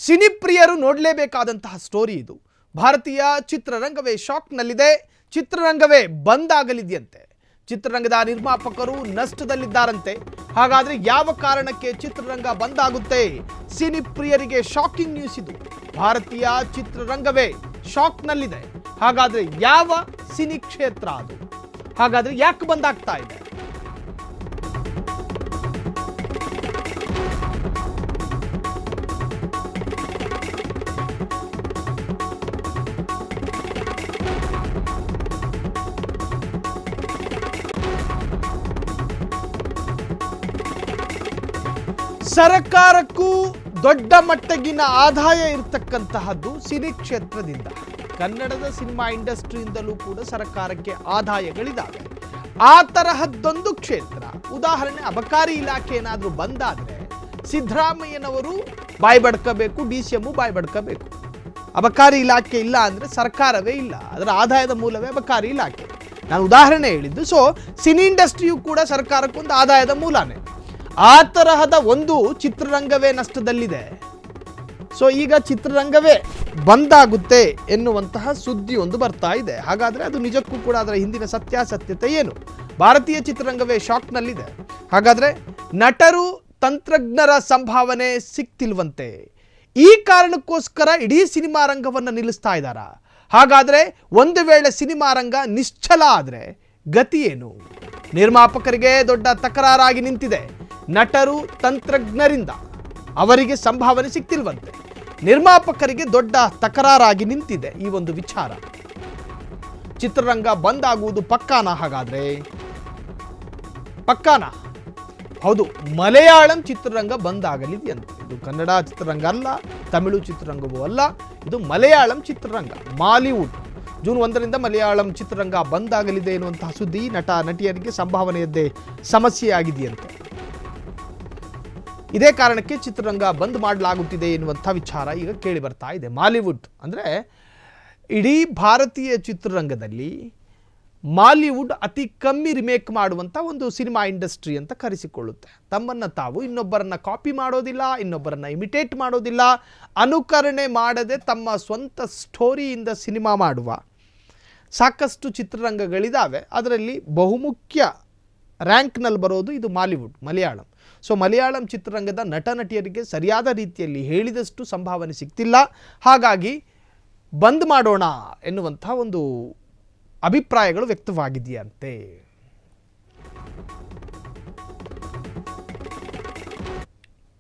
ಸಿನಿಪ್ರಿಯರು ನೋಡಲೇಬೇಕಾದಂತಹ story ಇದು. ಭಾರತೀಯ ಚಿತ್ರರಂಗವೇ ಶಾಕ್ನಲ್ಲಿದೆ. ಚಿತ್ರರಂಗವೇ ಬಂದ್ ಆಗಲಿದೆಯಂತೆ. ಚಿತ್ರರಂಗದ ನಿರ್ಮಾಪಕರು ನಷ್ಟದಲ್ಲಿದ್ದಾರಂತೆ. ಹಾಗಾದ್ರೆ ಯಾವ ಕಾರಣಕ್ಕೆ ಚಿತ್ರರಂಗ ಬಂದ್ ಆಗುತ್ತೆ? ಸಿನಿಪ್ರಿಯರಿಗೆ ಶಾಕಿಂಗ್ ನ್ಯೂಸ್ ಇದು. ಭಾರತೀಯ ಚಿತ್ರರಂಗವೇ ಶಾಕ್ನಲ್ಲಿದೆ. ಹಾಗಾದ್ರೆ ಯಾವ ಸಿನಿ ಕ್ಷೇತ್ರ ಅದು? ಹಾಗಾದ್ರೆ ಯಾಕೆ ಬಂದ್ ಆಗ್ತಾ ಇದೆ? ಸರ್ಕಾರಕ್ಕೂ ದೊಡ್ಡ ಮಟ್ಟಗಿನ ಆದಾಯ ಇರತಕ್ಕಂತಹದ್ದು ಸಿನಿ ಕ್ಷೇತ್ರದಿಂದ. ಕನ್ನಡದ ಸಿನಿಮಾ ಇಂಡಸ್ಟ್ರಿಯಿಂದಲೂ ಕೂಡ ಸರ್ಕಾರಕ್ಕೆ ಆದಾಯಗಳಿದ್ದಾವೆ. ಆ ತರಹದ್ದೊಂದು ಕ್ಷೇತ್ರ. ಉದಾಹರಣೆ, ಅಬಕಾರಿ ಇಲಾಖೆ ಏನಾದರೂ ಬಂದಾದರೆ ಸಿದ್ದರಾಮಯ್ಯನವರು ಬಾಯಿ ಬಡ್ಕಬೇಕು, DCM ಬಾಯಿ ಬಡ್ಕಬೇಕು. ಅಬಕಾರಿ ಇಲಾಖೆ ಇಲ್ಲ ಅಂದರೆ ಸರ್ಕಾರವೇ ಇಲ್ಲ. ಅದರ ಆದಾಯದ ಮೂಲವೇ ಅಬಕಾರಿ ಇಲಾಖೆ. ನಾನು ಉದಾಹರಣೆ ಹೇಳಿದ್ದು. ಸೊ ಸಿನಿ ಇಂಡಸ್ಟ್ರಿಯು ಕೂಡ ಸರ್ಕಾರಕ್ಕೊಂದು ಆದಾಯದ ಮೂಲನೇ. ಆ ತರಹದ ಒಂದು ಚಿತ್ರರಂಗವೇ ನಷ್ಟದಲ್ಲಿದೆ. ಸೊ ಈಗ ಚಿತ್ರರಂಗವೇ ಬಂದಾಗುತ್ತೆ ಎನ್ನುವಂತಹ ಸುದ್ದಿ ಒಂದು ಬರ್ತಾ ಇದೆ. ಹಾಗಾದರೆ ಅದು ನಿಜಕ್ಕೂ ಕೂಡ ಅದರ ಹಿಂದಿನ ಸತ್ಯಾಸತ್ಯತೆ ಏನು? ಭಾರತೀಯ ಚಿತ್ರರಂಗವೇ ಶಾಕ್ನಲ್ಲಿದೆ. ಹಾಗಾದರೆ ನಟರು ತಂತ್ರಜ್ಞರ ಸಂಭಾವನೆ ಸಿಗ್ತಿಲ್ವಂತೆ. ಈ ಕಾರಣಕ್ಕೋಸ್ಕರ ಇಡೀ ಸಿನಿಮಾ ರಂಗವನ್ನು ನಿಲ್ಲಿಸ್ತಾ ಇದ್ದಾರಾ? ಹಾಗಾದರೆ ಒಂದು ವೇಳೆ ಸಿನಿಮಾ ರಂಗ ನಿಶ್ಚಲ ಆದರೆ ಗತಿ ಏನು? ನಿರ್ಮಾಪಕರಿಗೆ ದೊಡ್ಡ ತಕರಾರಾಗಿ ನಿಂತಿದೆ. ನಟರು ತಂತ್ರಜ್ಞರಿಂದ ಅವರಿಗೆ ಸಂಭಾವನೆ ಸಿಗ್ತಿಲ್ವಂತೆ. ನಿರ್ಮಾಪಕರಿಗೆ ದೊಡ್ಡ ತಕರಾರಾಗಿ ನಿಂತಿದೆ ಈ ಒಂದು ವಿಚಾರ. ಚಿತ್ರರಂಗ ಬಂದ್ ಆಗುವುದು ಪಕ್ಕಾನ? ಹಾಗಾದ್ರೆ ಪಕ್ಕಾನ? ಹೌದು, ಮಲಯಾಳಂ ಚಿತ್ರರಂಗ ಬಂದ್ ಆಗಲಿದೆಯಂತೆ. ಇದು ಕನ್ನಡ ಚಿತ್ರರಂಗ ಅಲ್ಲ, ತಮಿಳು ಚಿತ್ರರಂಗವೂ ಅಲ್ಲ, ಇದು ಮಲಯಾಳಂ ಚಿತ್ರರಂಗ. ಮಾಲಿವುಡ್ ಜೂನ್ 1ರಿಂದ ಮಲಯಾಳಂ ಚಿತ್ರರಂಗ ಬಂದ್ ಆಗಲಿದೆ ಎನ್ನುವಂತಹ ಸುದ್ದಿ. ನಟ ನಟಿಯರಿಗೆ ಸಂಭಾವನೆಯದ್ದೇ ಸಮಸ್ಯೆ ಆಗಿದೆಯಂತೆ. ಇದೇ ಕಾರಣಕ್ಕೆ ಚಿತ್ರರಂಗ ಬಂದ್ ಮಾಡಲಾಗುತ್ತಿದೆ ಎನ್ನುವಂಥ ವಿಚಾರ ಈಗ ಕೇಳಿ ಬರ್ತಾ ಇದೆ. ಮಾಲಿವುಡ್ ಅಂದರೆ ಇಡೀ ಭಾರತೀಯ ಚಿತ್ರರಂಗದಲ್ಲಿ ಮಾಲಿವುಡ್ ಅತಿ ಕಮ್ಮಿ ರಿಮೇಕ್ ಮಾಡುವಂಥ ಒಂದು ಸಿನಿಮಾ ಇಂಡಸ್ಟ್ರಿ ಅಂತ ಕರೆಸಿಕೊಳ್ಳುತ್ತೆ. ತಮ್ಮನ್ನು ತಾವು ಇನ್ನೊಬ್ಬರನ್ನು ಕಾಪಿ ಮಾಡೋದಿಲ್ಲ, ಇನ್ನೊಬ್ಬರನ್ನು ಇಮಿಟೇಟ್ ಮಾಡೋದಿಲ್ಲ, ಅನುಕರಣೆ ಮಾಡದೆ ತಮ್ಮ ಸ್ವಂತ ಸ್ಟೋರಿಯಿಂದ ಸಿನಿಮಾ ಮಾಡುವ ಸಾಕಷ್ಟು ಚಿತ್ರರಂಗಗಳಿದ್ದಾವೆ. ಅದರಲ್ಲಿ ಬಹುಮುಖ್ಯ ರ್ಯಾಂಕ್ನಲ್ಲಿ ಬರೋದು ಇದು ಮಾಲಿವುಡ್, ಮಲಯಾಳಂ. ಸೊ ಮಲಯಾಳಂ ಚಿತ್ರರಂಗದ ನಟ ನಟಿಯರಿಗೆ ಸರಿಯಾದ ರೀತಿಯಲ್ಲಿ ಹೇಳಿದಷ್ಟು ಸಂಭಾವನೆ ಸಿಗ್ತಿಲ್ಲ. ಹಾಗಾಗಿ ಬಂದ್ ಮಾಡೋಣ ಎನ್ನುವಂಥ ಒಂದು ಅಭಿಪ್ರಾಯಗಳು ವ್ಯಕ್ತವಾಗಿದೆಯಂತೆ.